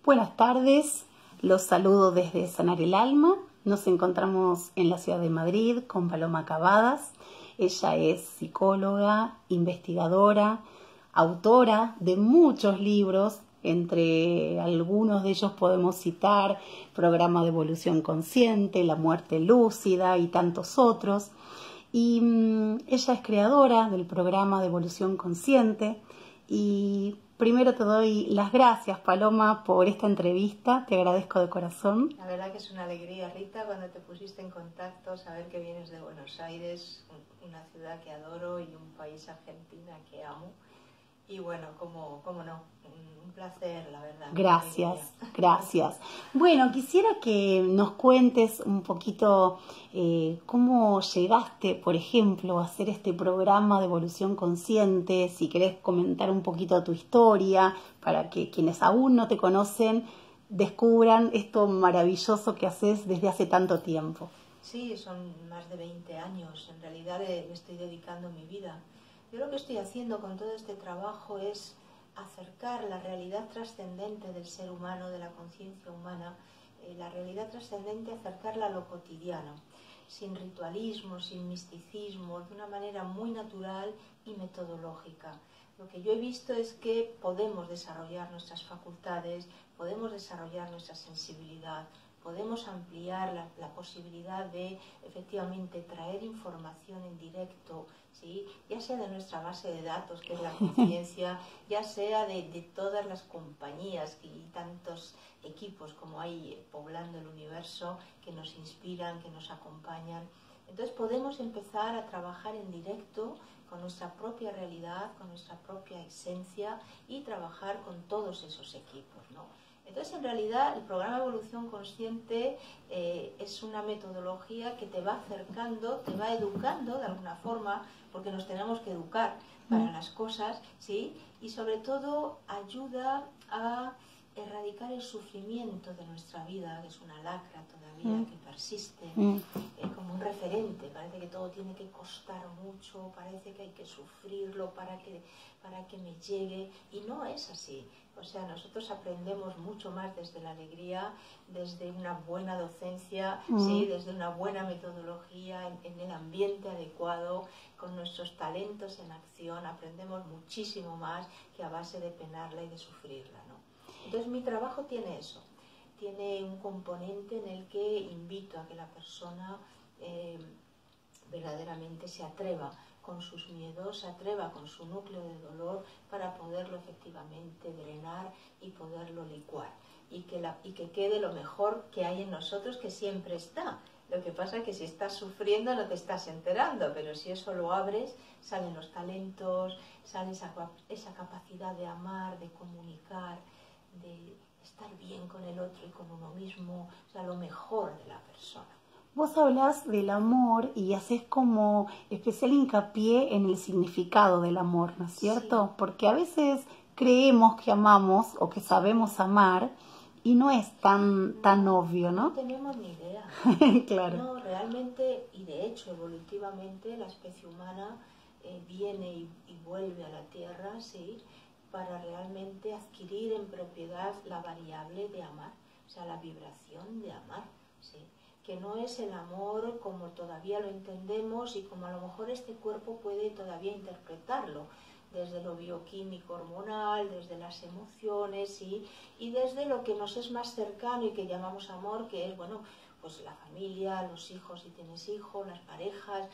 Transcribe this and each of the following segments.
Buenas tardes, los saludo desde Sanar el Alma. Nos encontramos en la ciudad de Madrid con Paloma Cavadas. Ella es psicóloga, investigadora, autora de muchos libros. Entre algunos de ellos podemos citar Programa de Evolución Consciente, La Muerte Lúcida y tantos otros. Y ella es creadora del Programa de Evolución Consciente. Y primero te doy las gracias, Paloma, por esta entrevista. Te agradezco de corazón. La verdad que es una alegría, Rita, cuando te pusiste en contacto, saber que vienes de Buenos Aires, una ciudad que adoro y un país, Argentina, que amo. Y bueno, cómo no, un placer, la verdad. Gracias, gracias. Bueno, quisiera que nos cuentes un poquito cómo llegaste, por ejemplo, a hacer este programa de evolución consciente, si querés comentar un poquito tu historia, para que quienes aún no te conocen descubran esto maravilloso que haces desde hace tanto tiempo. Sí, son más de 20 años, en realidad le estoy dedicando mi vida. Yo lo que estoy haciendo con todo este trabajo es acercar la realidad trascendente del ser humano, de la conciencia humana, la realidad trascendente, acercarla a lo cotidiano, sin ritualismo, sin misticismo, de una manera muy natural y metodológica. Lo que yo he visto es que podemos desarrollar nuestras facultades, podemos desarrollar nuestra sensibilidad, podemos ampliar la posibilidad de efectivamente traer información en directo, ¿sí? Ya sea de nuestra base de datos, que es la conciencia, ya sea de todas las compañías y tantos equipos como hay poblando el universo que nos inspiran, que nos acompañan. Entonces podemos empezar a trabajar en directo con nuestra propia realidad, con nuestra propia esencia y trabajar con todos esos equipos, ¿no? Entonces, en realidad, el programa de evolución consciente es una metodología que te va acercando, te va educando de alguna forma, porque nos tenemos que educar para las cosas, ¿sí? Y sobre todo ayuda a erradicar el sufrimiento de nuestra vida, que es una lacra todavía, que persiste como un referente. Parece que todo tiene que costar mucho, parece que hay que sufrirlo para que me llegue, y no es así. O sea, nosotros aprendemos mucho más desde la alegría, desde una buena docencia, ¿sí? Desde una buena metodología, en el ambiente adecuado, con nuestros talentos en acción, aprendemos muchísimo más que a base de penarla y de sufrirla, ¿no? Entonces mi trabajo tiene eso, tiene un componente en el que invito a que la persona verdaderamente se atreva con sus miedos, se atreva con su núcleo de dolor para poderlo efectivamente drenar y poderlo licuar y que quede lo mejor que hay en nosotros, que siempre está. Lo que pasa es que si estás sufriendo no te estás enterando, pero si eso lo abres, salen los talentos, sale esa capacidad de amar, de comunicar, de estar bien con el otro y con uno mismo, o sea, lo mejor de la persona. Vos hablás del amor y haces como especial hincapié en el significado del amor, ¿no es cierto? Sí. Porque a veces creemos que amamos o que sabemos amar y no es tan obvio, ¿no? No tenemos ni idea. Claro. No, realmente, y de hecho evolutivamente, la especie humana viene y vuelve a la Tierra, ¿sí? Para realmente adquirir en propiedad la variable de amar, o sea, la vibración de amar, ¿sí? Que no es el amor como todavía lo entendemos y como a lo mejor este cuerpo puede todavía interpretarlo, desde lo bioquímico hormonal, desde las emociones, ¿sí? Y desde lo que nos es más cercano y que llamamos amor, que es, bueno, pues la familia, los hijos si tienes hijos, las parejas,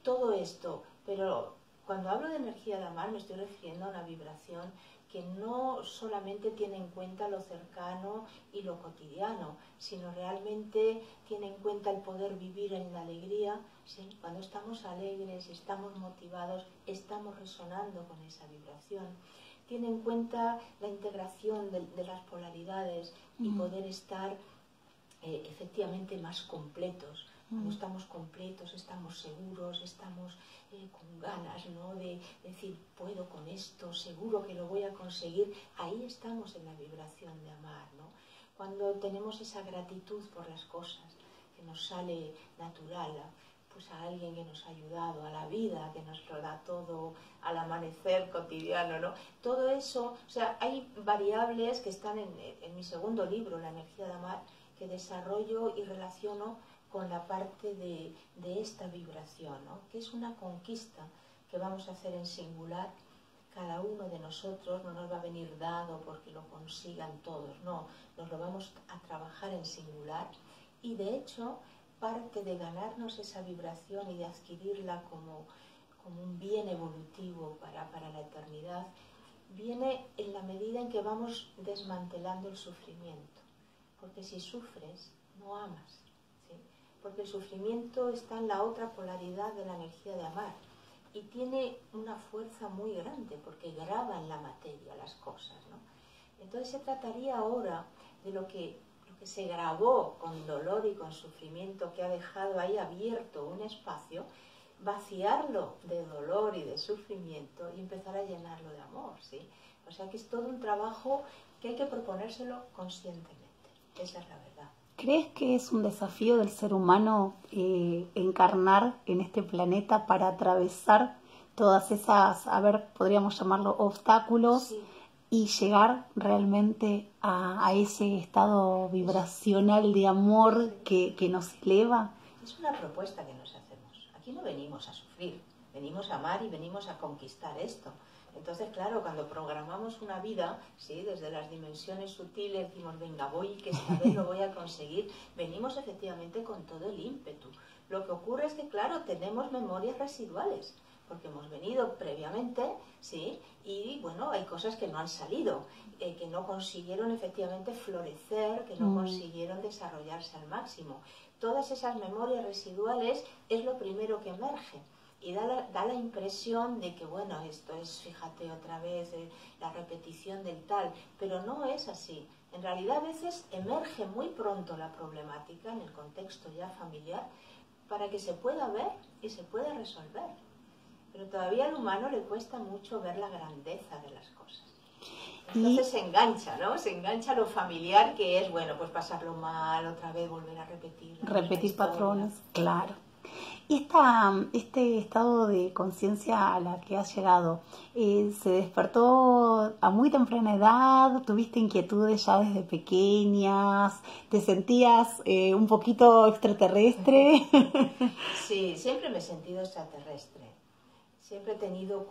todo esto. Pero cuando hablo de energía de amar me estoy refiriendo a una vibración que no solamente tiene en cuenta lo cercano y lo cotidiano, sino realmente tiene en cuenta el poder vivir en la alegría, ¿sí? Cuando estamos alegres, estamos motivados, estamos resonando con esa vibración. Tiene en cuenta la integración de las polaridades y poder estar efectivamente más completos. Cuando estamos completos, estamos seguros, estamos con ganas, ¿no? de decir, puedo con esto, seguro que lo voy a conseguir. Ahí estamos en la vibración de amar, ¿no? Cuando tenemos esa gratitud por las cosas, que nos sale natural, pues a alguien que nos ha ayudado, a la vida que nos lo da todo, al amanecer cotidiano, ¿no? Todo eso, o sea, hay variables que están en mi segundo libro, La energía de amar, que desarrollo y relaciono con la parte de esta vibración, ¿no? Que es una conquista que vamos a hacer en singular. Cada uno de nosotros no nos va a venir dado porque lo consigan todos, no, nos lo vamos a trabajar en singular y de hecho parte de ganarnos esa vibración y de adquirirla como un bien evolutivo para la eternidad, viene en la medida en que vamos desmantelando el sufrimiento, porque si sufres no amas, ¿sí? Porque el sufrimiento está en la otra polaridad de la energía de amar. Y tiene una fuerza muy grande porque graba en la materia las cosas, ¿no? Entonces se trataría ahora de lo que se grabó con dolor y con sufrimiento, que ha dejado ahí abierto un espacio, vaciarlo de dolor y de sufrimiento y empezar a llenarlo de amor, ¿sí? O sea que es todo un trabajo que hay que proponérselo conscientemente. Esa es la verdad. ¿Crees que es un desafío del ser humano encarnar en este planeta para atravesar todas esas, a ver, podríamos llamarlo obstáculos, Sí, y llegar realmente a ese estado vibracional de amor que nos eleva? es una propuesta que nos hacemos. Aquí no venimos a sufrir, venimos a amar y venimos a conquistar esto. Entonces, claro, cuando programamos una vida, ¿sí? Desde las dimensiones sutiles, decimos, venga, que esta vez lo voy a conseguir, venimos efectivamente con todo el ímpetu. Lo que ocurre es que, claro, tenemos memorias residuales, porque hemos venido previamente, ¿sí? Y, bueno, hay cosas que no han salido, que no consiguieron efectivamente florecer, que no consiguieron desarrollarse al máximo. Todas esas memorias residuales es lo primero que emerge. Y da la impresión de que, bueno, esto es, fíjate otra vez, la repetición del tal, pero no es así. En realidad a veces emerge muy pronto la problemática en el contexto ya familiar para que se pueda ver y se pueda resolver. Pero todavía al humano le cuesta mucho ver la grandeza de las cosas. Entonces se engancha, ¿no? Se engancha lo familiar, que es, bueno, pues pasarlo mal, otra vez volver a repetir. Repetir patrones, claro. Y este estado de conciencia a la que has llegado, ¿se despertó a muy temprana edad? ¿Tuviste inquietudes ya desde pequeñas? ¿Te sentías un poquito extraterrestre? Sí, siempre me he sentido extraterrestre. Siempre he tenido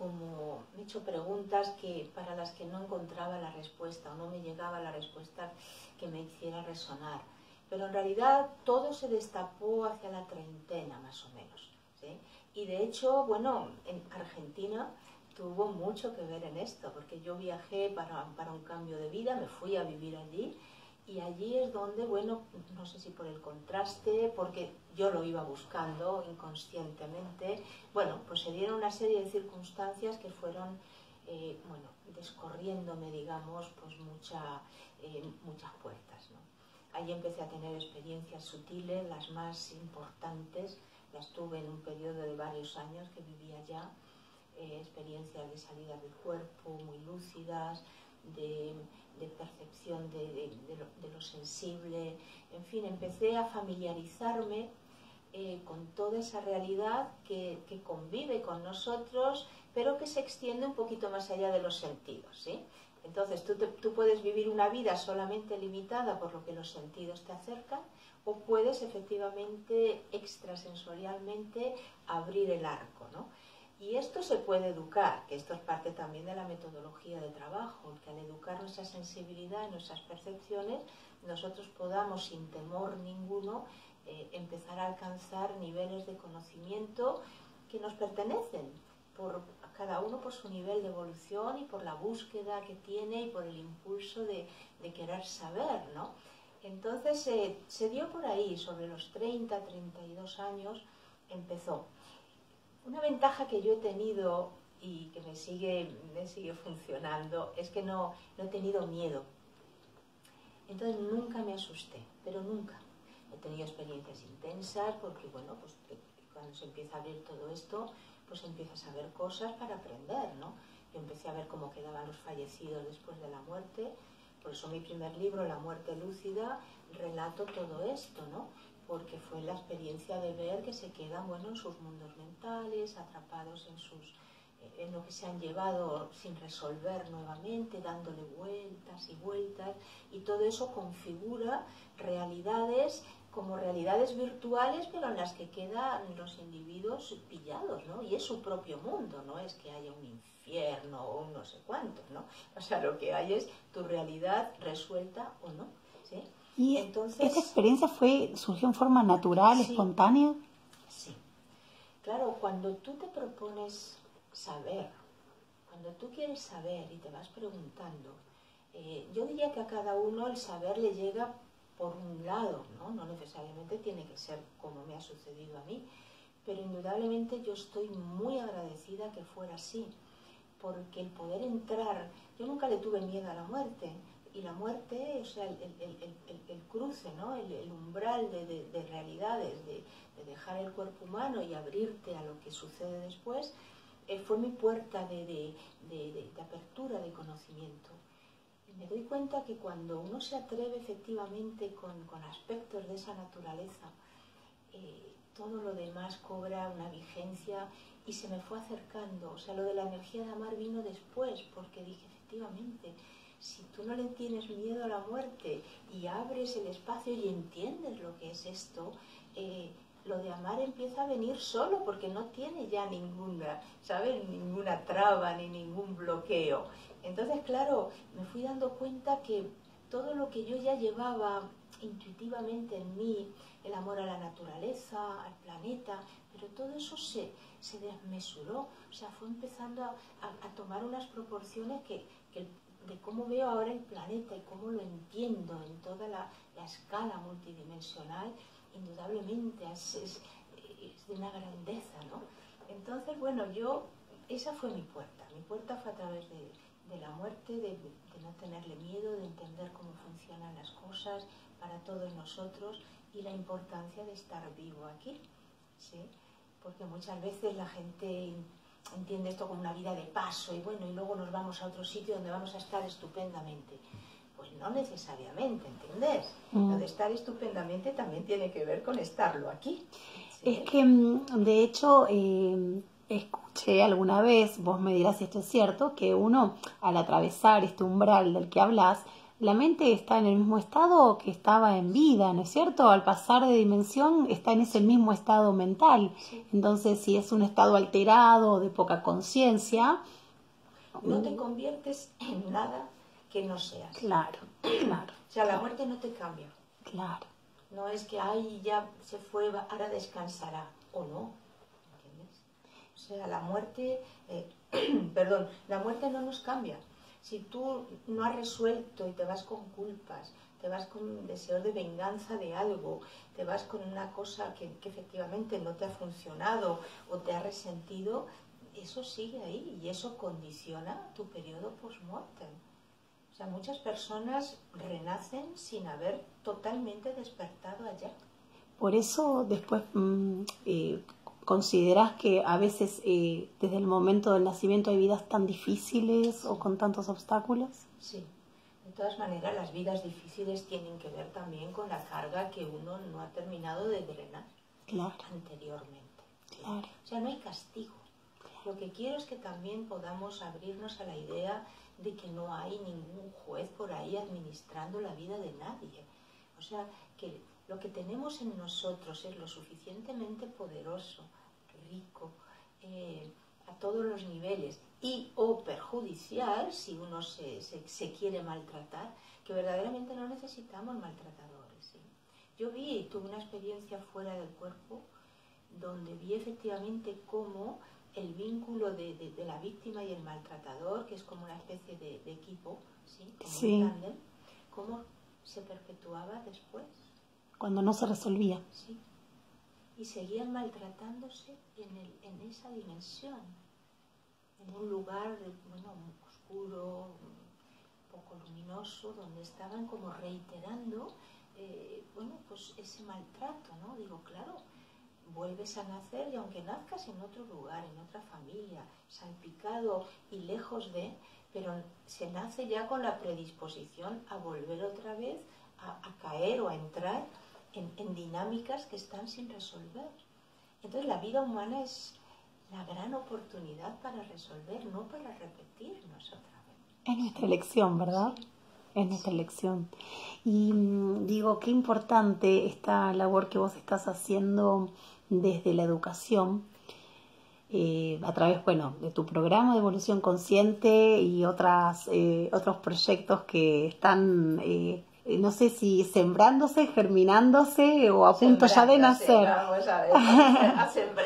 me he hecho preguntas para las que no encontraba la respuesta o no me llegaba la respuesta que me hiciera resonar. Pero en realidad todo se destapó hacia la treintena más o menos, ¿sí? Y de hecho, bueno, en Argentina tuvo mucho que ver en esto, porque yo viajé para un cambio de vida, me fui a vivir allí. Y allí es donde, bueno, no sé si por el contraste, porque yo lo iba buscando inconscientemente, bueno, pues se dieron una serie de circunstancias que fueron, bueno, descorriéndome, digamos, pues muchas puertas, ¿no? Allí empecé a tener experiencias sutiles, las más importantes, las tuve en un periodo de varios años que vivía allá, experiencias de salida del cuerpo muy lúcidas, de percepción de lo sensible, en fin, empecé a familiarizarme con toda esa realidad que convive con nosotros, pero que se extiende un poquito más allá de los sentidos, ¿sí? Entonces tú puedes vivir una vida solamente limitada por lo que los sentidos te acercan, o puedes efectivamente extrasensorialmente abrir el arco, ¿no? Y esto se puede educar, que esto es parte también de la metodología de trabajo, que al educar nuestra sensibilidad y nuestras percepciones, nosotros podamos sin temor ninguno empezar a alcanzar niveles de conocimiento que nos pertenecen, por cada uno por su nivel de evolución y por la búsqueda que tiene y por el impulso de querer saber, ¿no? Entonces se dio por ahí, sobre los 30, 32 años empezó. Una ventaja que yo he tenido y que me sigue funcionando es que no he tenido miedo. Entonces nunca me asusté, pero nunca. He tenido experiencias intensas porque, bueno, pues cuando se empieza a abrir todo esto, pues empiezas a ver cosas para aprender, ¿no? Yo empecé a ver cómo quedaban los fallecidos después de la muerte. Por eso mi primer libro, La muerte lúcida, relato todo esto, ¿no? porque fue la experiencia de ver que se quedan, bueno, en sus mundos mentales, atrapados en lo que se han llevado sin resolver nuevamente, dándole vueltas y vueltas, y todo eso configura realidades como realidades virtuales, pero en las que quedan los individuos pillados, ¿no? Y es su propio mundo, no es que haya un infierno o un no sé cuánto, ¿no? O sea, lo que hay es tu realidad resuelta o no, ¿sí? ¿Y entonces, esta experiencia surgió en forma natural, sí, espontánea? Sí. Claro, cuando tú te propones saber, cuando tú quieres saber y te vas preguntando, yo diría que a cada uno el saber le llega por un lado, ¿no? No necesariamente tiene que ser como me ha sucedido a mí, pero indudablemente yo estoy muy agradecida que fuera así, porque el poder entrar, yo nunca le tuve miedo a la muerte, y la muerte, o sea, el cruce, ¿no? El umbral de realidades, de dejar el cuerpo humano y abrirte a lo que sucede después, fue mi puerta de apertura de conocimiento. Y me doy cuenta que cuando uno se atreve efectivamente con aspectos de esa naturaleza, todo lo demás cobra una vigencia y se me fue acercando. O sea, lo de la energía de amar vino después, porque dije, efectivamente, si tú no le tienes miedo a la muerte y abres el espacio y entiendes lo que es esto, lo de amar empieza a venir solo, porque no tiene ya ninguna, ¿sabes? Ninguna traba ni ningún bloqueo. Entonces, claro, me fui dando cuenta que todo lo que yo ya llevaba intuitivamente en mí, el amor a la naturaleza, al planeta, pero todo eso se desmesuró, o sea, fue empezando a tomar unas proporciones de cómo veo ahora el planeta y cómo lo entiendo en toda la escala multidimensional, indudablemente es de una grandeza, ¿no? Entonces, bueno, esa fue mi puerta fue a través de la muerte, de no tenerle miedo, de entender cómo funcionan las cosas para todos nosotros y la importancia de estar vivo aquí, ¿sí? Porque muchas veces la gente entiende esto como una vida de paso y bueno, y luego nos vamos a otro sitio donde vamos a estar estupendamente. Pues no necesariamente, ¿entendés? Lo de estar estupendamente también tiene que ver con estarlo aquí, ¿sí? Es que, de hecho, escuché alguna vez, vos me dirás si esto es cierto, que uno, al atravesar este umbral del que hablas, la mente está en el mismo estado que estaba en vida, ¿no es cierto? Al pasar de dimensión está en ese mismo estado mental. Sí. Entonces, si es un estado alterado, de poca conciencia... No te conviertes en nada que no seas. Claro, claro. O sea, la muerte no te cambia. Claro. No es que, ay, ya se fue, ahora descansará, o no, ¿entiendes? O sea, la muerte, perdón, la muerte no nos cambia. Si tú no has resuelto y te vas con culpas, te vas con deseos de venganza de algo, te vas con una cosa que efectivamente no te ha funcionado o te ha resentido, eso sigue ahí y eso condiciona tu periodo post-mortem. O sea, muchas personas renacen sin haber totalmente despertado allá. Por eso después considerás que a veces desde el momento del nacimiento hay vidas tan difíciles o con tantos obstáculos. Sí, de todas maneras las vidas difíciles tienen que ver también con la carga que uno no ha terminado de drenar anteriormente. Claro. O sea, no hay castigo. Lo que quiero es que también podamos abrirnos a la idea de que no hay ningún juez por ahí administrando la vida de nadie. O sea, que lo que tenemos en nosotros es lo suficientemente poderoso, rico, a todos los niveles y o perjudicial si uno se quiere maltratar, que verdaderamente no necesitamos maltratadores, ¿sí? Yo tuve una experiencia fuera del cuerpo donde vi efectivamente cómo el vínculo de la víctima y el maltratador, que es como una especie de equipo, ¿sí? Como un tándem, cómo se perpetuaba después. Cuando no se resolvía. Sí. Y seguían maltratándose en esa dimensión, en un lugar oscuro, poco luminoso, donde estaban como reiterando pues ese maltrato, ¿no? Digo, claro, vuelves a nacer y aunque nazcas en otro lugar, en otra familia, salpicado y lejos pero se nace ya con la predisposición a volver otra vez a caer o a entrar en dinámicas que están sin resolver. Entonces la vida humana es la gran oportunidad para resolver, no para repetirnos otra vez. Es nuestra elección, ¿verdad? Sí. Es nuestra elección. Y digo, qué importante esta labor que vos estás haciendo desde la educación, a través, bueno, de tu programa de evolución consciente y otros proyectos que están, no sé si sembrándose, germinándose o a punto ya de nacer. Vamos a ver,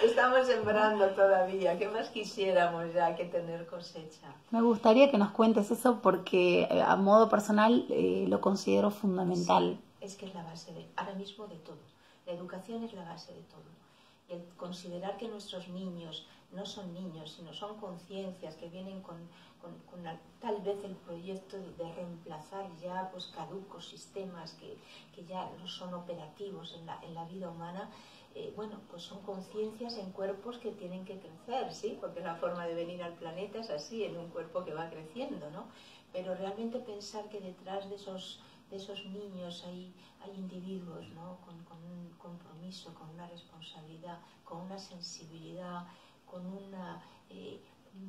estamos sembrando todavía. ¿Qué más quisiéramos ya que tener cosecha? Me gustaría que nos cuentes eso porque a modo personal lo considero fundamental. Sí, es que es la base ahora mismo de todo. La educación es la base de todo. Y el considerar que nuestros niños no son niños, sino son conciencias que vienen con tal vez el proyecto de reemplazar ya pues caducos sistemas que ya no son operativos en la vida humana. Bueno, pues son conciencias en cuerpos que tienen que crecer, ¿sí? Porque la forma de venir al planeta es así, en un cuerpo que va creciendo, ¿no? Pero realmente pensar que detrás de esos niños hay individuos, ¿no? Con un compromiso, con una responsabilidad, con una sensibilidad, con una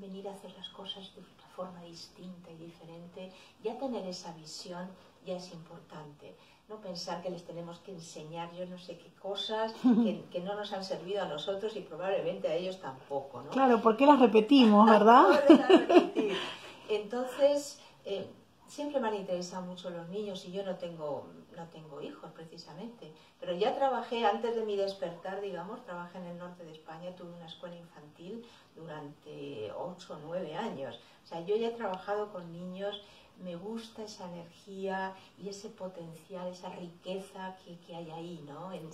venir a hacer las cosas de una forma distinta y diferente. Ya tener esa visión ya es importante. No pensar que les tenemos que enseñar yo no sé qué cosas que no nos han servido a nosotros y probablemente a ellos tampoco, ¿no? Claro, ¿por qué las repetimos, verdad? Entonces, siempre me han interesado mucho los niños y yo no tengo hijos precisamente, pero ya trabajé antes de mi despertar, digamos, trabajé en el norte de España, tuve una escuela infantil durante 8 o 9 años. O sea, yo ya he trabajado con niños, me gusta esa energía y ese potencial, esa riqueza que hay ahí, ¿no? En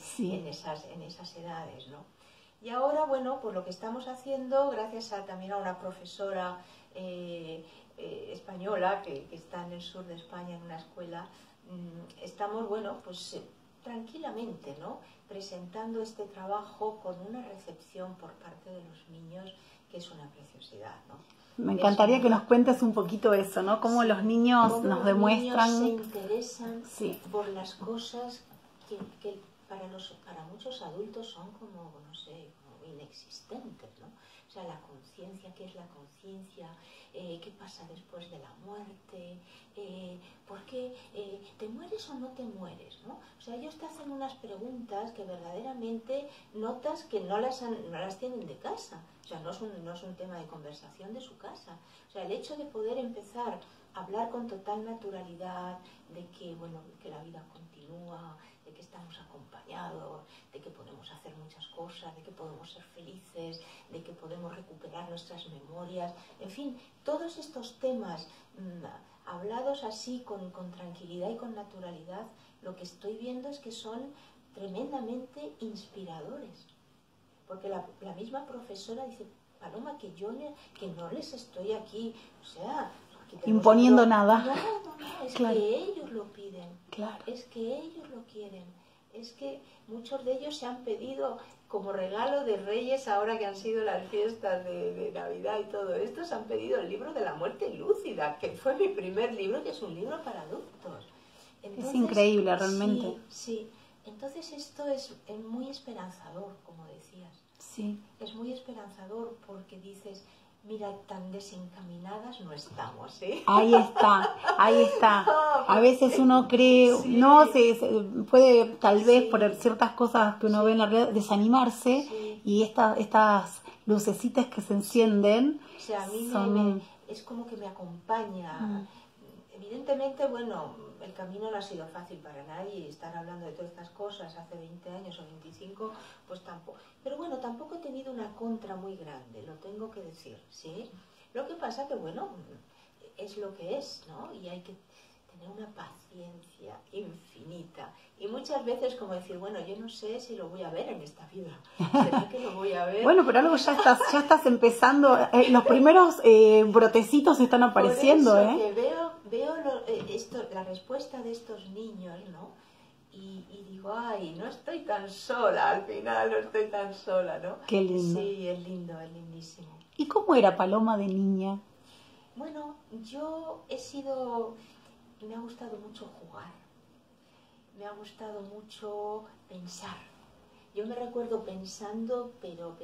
esas edades, ¿no? Y ahora, bueno, pues lo que estamos haciendo, gracias también a una profesora española que está en el sur de España en una escuela, estamos, bueno, pues tranquilamente, ¿no? Presentando este trabajo con una recepción por parte de los niños que es una preciosidad, ¿no? Me encantaría que nos cuentes un poquito eso, ¿no? Cómo los niños nos demuestran... Niños se interesan por las cosas que para muchos adultos son como, no sé, como inexistentes, ¿no? O sea, la conciencia, ¿qué es la conciencia? ¿Qué pasa después de la muerte? ¿Por qué te mueres o no te mueres? ¿No? O sea, ellos te hacen unas preguntas que verdaderamente notas que no las tienen de casa. O sea, no es un tema de conversación de su casa. O sea, el hecho de poder empezar a hablar con total naturalidad de que, bueno, que la vida continúa, de que estamos acompañados, de que podemos hacer muchas cosas, de que podemos ser felices, de que podemos recuperar nuestras memorias, en fin, todos estos temas hablados así con tranquilidad y con naturalidad, lo que estoy viendo es que son tremendamente inspiradores. Porque la misma profesora dice, Paloma, que no les estoy aquí, o sea... imponiendo nada. No, es claro. Que ellos lo piden, claro. Es que ellos lo quieren, es que muchos de ellos se han pedido como regalo de Reyes, ahora que han sido las fiestas de Navidad y todo esto, se han pedido el libro de la muerte lúcida, que fue mi primer libro, que es un libro para adultos. Entonces, es increíble, realmente. Sí. Entonces esto es muy esperanzador, como decías. Sí. Es muy esperanzador porque dices, mira, tan desencaminadas no estamos, ¿eh? Ahí está. A veces uno cree, no se puede tal vez por ciertas cosas que uno ve en la realidad desanimarse y estas lucecitas que se encienden. O sea, a mí es como que me acompaña. Evidentemente, bueno, el camino no ha sido fácil para nadie y estar hablando de todas estas cosas hace 20 años o 25, pues tampoco. Pero bueno, tampoco he tenido una contra muy grande, lo tengo que decir, ¿sí? Lo que pasa que, bueno, es lo que es, ¿no? Y hay que tener una paciencia infinita. Y muchas veces como decir, bueno, yo no sé si lo voy a ver en esta vida. ¿Será que lo voy a ver? Bueno, pero algo ya estás empezando, los primeros brotecitos están apareciendo, por eso, que veo la respuesta de estos niños, ¿no? Y digo, ay, no estoy tan sola, al final no estoy tan sola, ¿no? Qué lindo. Sí, es lindo, es lindísimo. ¿Y cómo era Paloma de niña? Bueno, me ha gustado mucho jugar. me ha gustado mucho pensar. Yo me recuerdo pensando, pero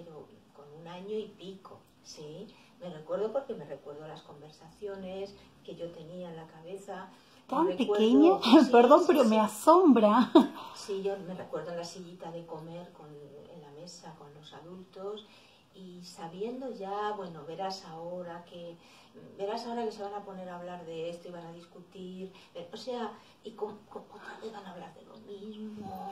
con 1 año y pico, ¿sí? Me recuerdo porque me recuerdo las conversaciones que yo tenía en la cabeza. ¿Tan pequeña? Sí, perdón, pero me asombra. Sí, yo me recuerdo en la sillita de comer en la mesa con los adultos y sabiendo ya, bueno, verás ahora que se van a poner a hablar de esto y van a discutir, o sea, y otra vez van a hablar de lo mismo.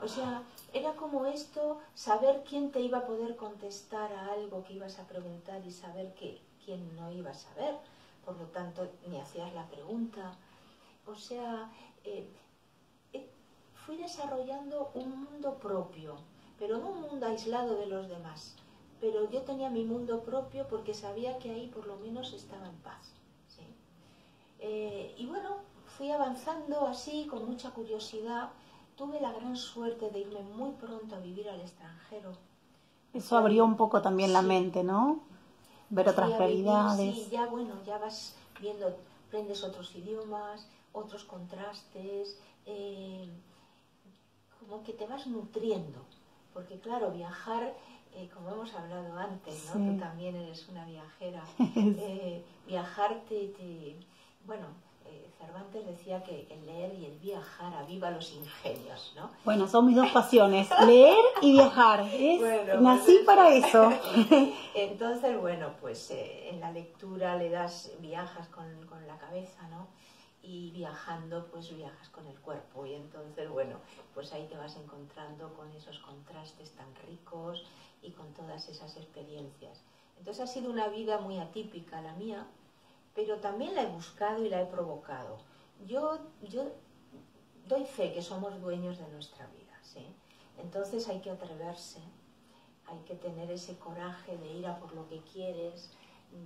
O sea, era como esto, saber quién te iba a poder contestar a algo que ibas a preguntar y saber quién no iba a saber. Por lo tanto, ni hacías la pregunta. O sea, fui desarrollando un mundo propio, pero no un mundo aislado de los demás. Pero yo tenía mi mundo propio porque sabía que ahí por lo menos estaba en paz. ¿Sí? Y bueno, fui avanzando así, con mucha curiosidad. Tuve la gran suerte de irme muy pronto a vivir al extranjero. Eso abrió un poco también la mente, ¿no? Ver otras realidades. Sí, ya bueno, ya vas viendo, aprendes otros idiomas, otros contrastes, como que te vas nutriendo. Porque claro, viajar, como hemos hablado antes, ¿no? Sí. Tú también eres una viajera. Viajar bueno, Cervantes decía que el leer y el viajar aviva los ingenios, ¿no? Bueno, son mis dos pasiones, leer y viajar. Bueno, nací pues para eso. Entonces, bueno, pues en la lectura viajas con la cabeza, ¿no? Y viajando, pues viajas con el cuerpo. Y entonces, bueno, pues ahí te vas encontrando con esos contrastes tan ricos y con todas esas experiencias. Entonces ha sido una vida muy atípica la mía, pero también la he buscado y la he provocado. Yo doy fe que somos dueños de nuestra vida, ¿sí? Entonces hay que atreverse, hay que tener ese coraje de ir a por lo que quieres,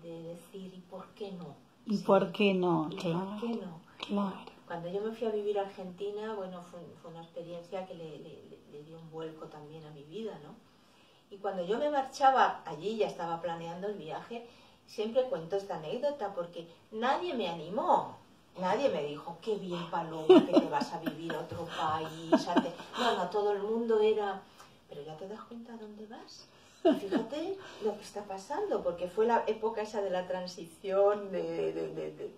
de decir, ¿y por qué no? ¿Y por qué no? ¿Y claro. ¿Por qué no? Claro. Cuando yo me fui a vivir a Argentina, bueno, fue una experiencia que le dio un vuelco también a mi vida, ¿no? Y cuando yo me marchaba allí, ya estaba planeando el viaje, siempre cuento esta anécdota porque nadie me animó. Nadie me dijo, qué bien, Paloma, que te vas a vivir a otro país. No, todo el mundo era, pero ya te das cuenta dónde vas. Y fíjate lo que está pasando, porque fue la época esa de la transición, de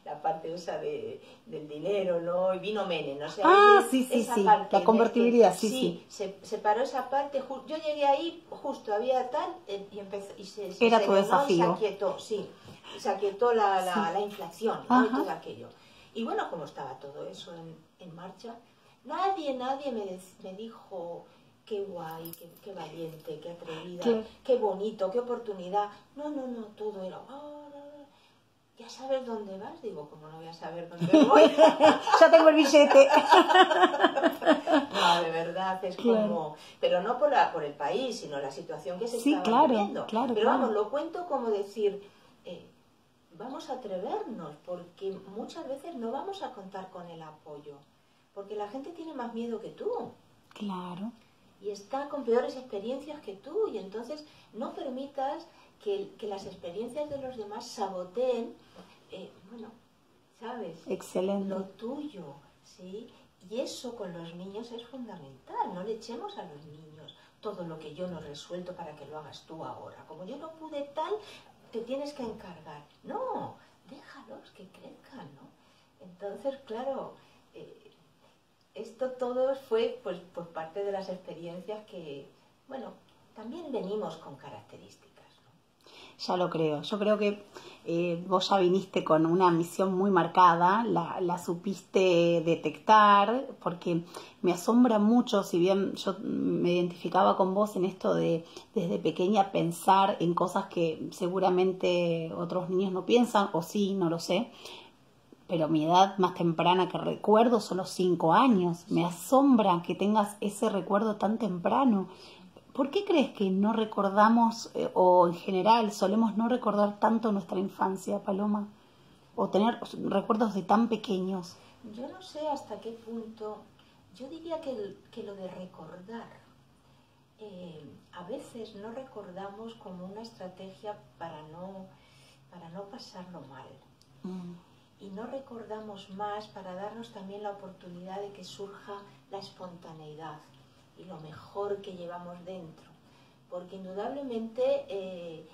la parte esa del dinero, ¿no? Y vino Menem, ¿no? O sea, sí, parte, la convertibilidad, sí. Se paró esa parte, yo llegué ahí, justo había tal, y empezó, y se era tu desafío. Y se aquietó, se aquietó la inflación, ¿no? Y todo aquello. Y bueno, como estaba todo eso en marcha, nadie me dijo, qué guay, qué valiente, qué atrevida, qué bonito, qué oportunidad. No, todo era, ¿ya sabes dónde vas? Digo, ¿cómo no voy a saber dónde voy? Ya tengo el billete. No, de verdad, es como... Pero no por el país, sino la situación que se estaba viviendo. Pero vamos, lo cuento como decir, vamos a atrevernos, porque muchas veces no vamos a contar con el apoyo, porque la gente tiene más miedo que tú. Claro. Y está con peores experiencias que tú, y entonces no permitas que las experiencias de los demás saboteen, bueno, ¿sabes? Excelente. Lo tuyo, ¿sí? Y eso con los niños es fundamental. No le echemos a los niños todo lo que yo no he resuelto para que lo hagas tú ahora. Como yo no pude tal, te tienes que encargar. No, déjalos que crezcan, ¿no? Entonces, claro, esto todo fue pues parte de las experiencias que, bueno, también venimos con características. Ya lo creo. Yo creo que vos ya viniste con una misión muy marcada, la supiste detectar, porque me asombra mucho, si bien yo me identificaba con vos en esto de desde pequeña pensar en cosas que seguramente otros niños no piensan, o sí, no lo sé, pero mi edad más temprana que recuerdo son los 5 años. Me asombra que tengas ese recuerdo tan temprano. ¿Por qué crees que no recordamos, o en general solemos no recordar tanto nuestra infancia, Paloma? O tener recuerdos de tan pequeños. Yo no sé hasta qué punto. Yo diría que lo de recordar, a veces no recordamos como una estrategia para no pasarlo mal. y no recordamos más para darnos también la oportunidad de que surja la espontaneidad y lo mejor que llevamos dentro. Porque indudablemente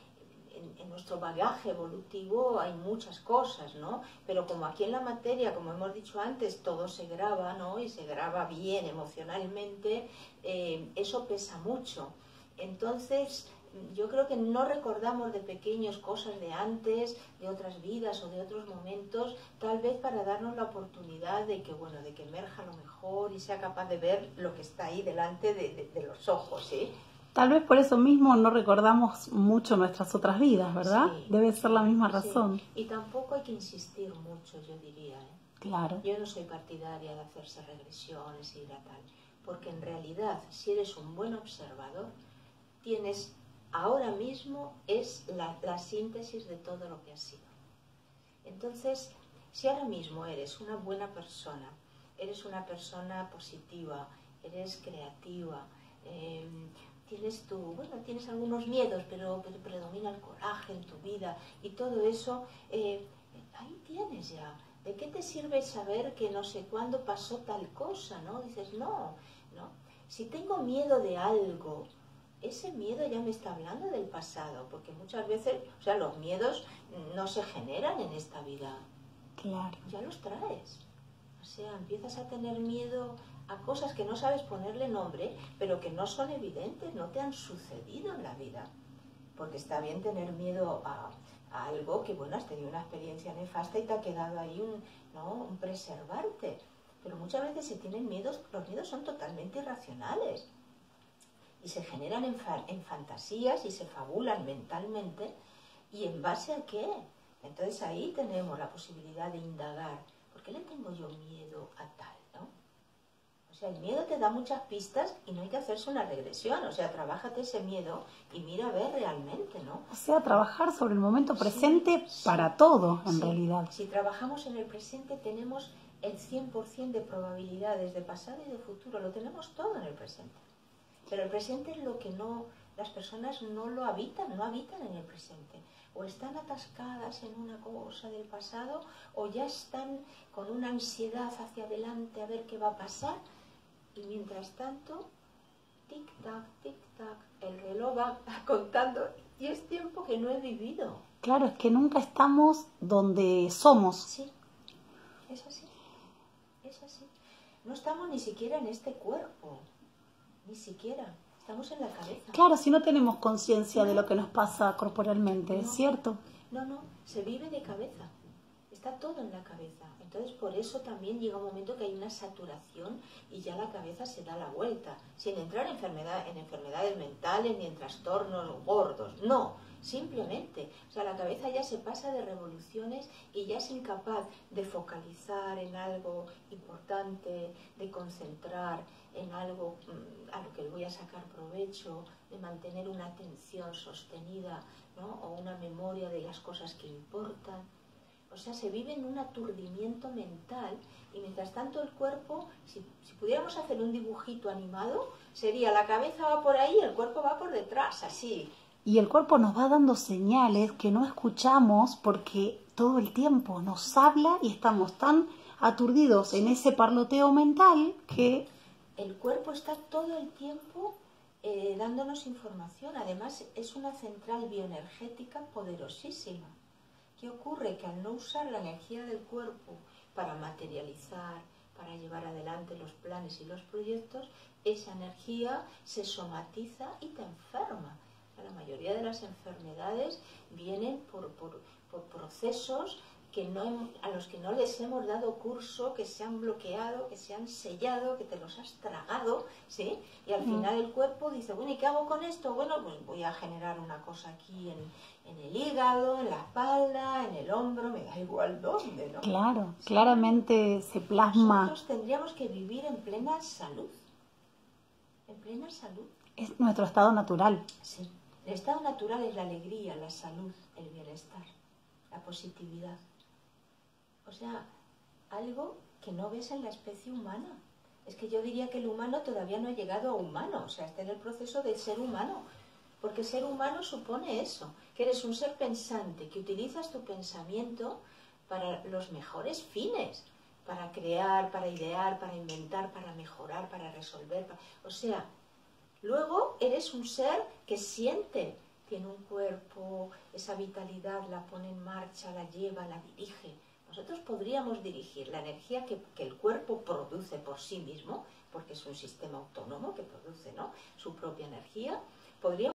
en nuestro bagaje evolutivo hay muchas cosas, ¿no? Pero como aquí en la materia, como hemos dicho antes, todo se graba, ¿no? Y se graba bien emocionalmente, eso pesa mucho. Entonces, yo creo que no recordamos de pequeños cosas de antes, de otras vidas o de otros momentos, tal vez para darnos la oportunidad de que, bueno, de que emerja lo mejor y sea capaz de ver lo que está ahí delante de los ojos, ¿sí? Tal vez por eso mismo no recordamos mucho nuestras otras vidas, ¿verdad? Sí, Debe ser la misma razón. Sí. Y tampoco hay que insistir mucho, yo diría, ¿eh? Claro. Yo no soy partidaria de hacerse regresiones y ir a tal, porque en realidad, si eres un buen observador, tienes ahora mismo es la síntesis de todo lo que has sido. Entonces, si ahora mismo eres una buena persona, eres una persona positiva, eres creativa, tienes algunos miedos, pero predomina el coraje en tu vida y todo eso, ahí tienes ya. ¿De qué te sirve saber que no sé cuándo pasó tal cosa, no? Dices, no. Si tengo miedo de algo, ese miedo ya me está hablando del pasado, porque muchas veces, o sea, los miedos no se generan en esta vida. Claro. Ya los traes. O sea, empiezas a tener miedo a cosas que no sabes ponerle nombre, pero que no son evidentes, no te han sucedido en la vida. Porque está bien tener miedo a algo que, bueno, has tenido una experiencia nefasta y te ha quedado ahí un preservarte. Pero muchas veces se tienen miedos, los miedos son totalmente irracionales. Y se generan en fantasías y se fabulan mentalmente. ¿Y en base a qué? Entonces ahí tenemos la posibilidad de indagar. ¿Por qué le tengo yo miedo a tal, no? O sea, el miedo te da muchas pistas y no hay que hacerse una regresión. O sea, trabájate ese miedo y mira a ver realmente, ¿no? O sea, trabajar sobre el momento presente para todo, en realidad. Si trabajamos en el presente tenemos el 100% de probabilidades de pasado y de futuro. Lo tenemos todo en el presente. Pero el presente es lo que las personas no lo habitan, no habitan en el presente. O están atascadas en una cosa del pasado, o ya están con una ansiedad hacia adelante a ver qué va a pasar. Y mientras tanto, tic-tac, tic-tac, el reloj va contando y es tiempo que no he vivido. Claro, es que nunca estamos donde somos. Sí, es así, es así. No estamos ni siquiera en este cuerpo. Ni siquiera, estamos en la cabeza. Claro, si no tenemos conciencia de lo que nos pasa corporalmente, ¿es cierto? No, se vive de cabeza, está todo en la cabeza. Entonces por eso también llega un momento que hay una saturación y ya la cabeza se da la vuelta, sin entrar en enfermedades mentales ni en trastornos gordos, no, simplemente, o sea, la cabeza ya se pasa de revoluciones y ya es incapaz de focalizar en algo importante, de concentrar en algo a lo que le voy a sacar provecho, de mantener una atención sostenida, ¿no? O una memoria de las cosas que importan. O sea, se vive en un aturdimiento mental y mientras tanto el cuerpo, si pudiéramos hacer un dibujito animado, sería la cabeza va por ahí y el cuerpo va por detrás, así. Y el cuerpo nos va dando señales que no escuchamos porque todo el tiempo nos habla y estamos tan aturdidos en ese parloteo mental que... El cuerpo está todo el tiempo dándonos información. Además, es una central bioenergética poderosísima. ¿Qué ocurre? Que al no usar la energía del cuerpo para materializar, para llevar adelante los planes y los proyectos, esa energía se somatiza y te enferma. O sea, la mayoría de las enfermedades vienen por procesos a los que no les hemos dado curso, que se han bloqueado, que se han sellado, que te los has tragado, ¿sí? Y al final el cuerpo dice, bueno, ¿y qué hago con esto? Bueno, pues voy a generar una cosa aquí en el hígado, en la espalda, en el hombro, me da igual dónde, ¿no? Claro, ¿sí? Claramente se plasma. Nosotros tendríamos que vivir en plena salud. En plena salud. Es nuestro estado natural. Sí. El estado natural es la alegría, la salud, el bienestar, la positividad. O sea, algo que no ves en la especie humana. Es que yo diría que el humano todavía no ha llegado a humano, o sea, está en el proceso de ser humano. Porque ser humano supone eso, que eres un ser pensante, que utilizas tu pensamiento para los mejores fines, para crear, para idear, para inventar, para mejorar, para resolver. O sea, luego eres un ser que siente, tiene un cuerpo, esa vitalidad la pone en marcha, la lleva, la dirige. Nosotros podríamos dirigir la energía que el cuerpo produce por sí mismo, porque es un sistema autónomo que produce, ¿no?, su propia energía. Podríamos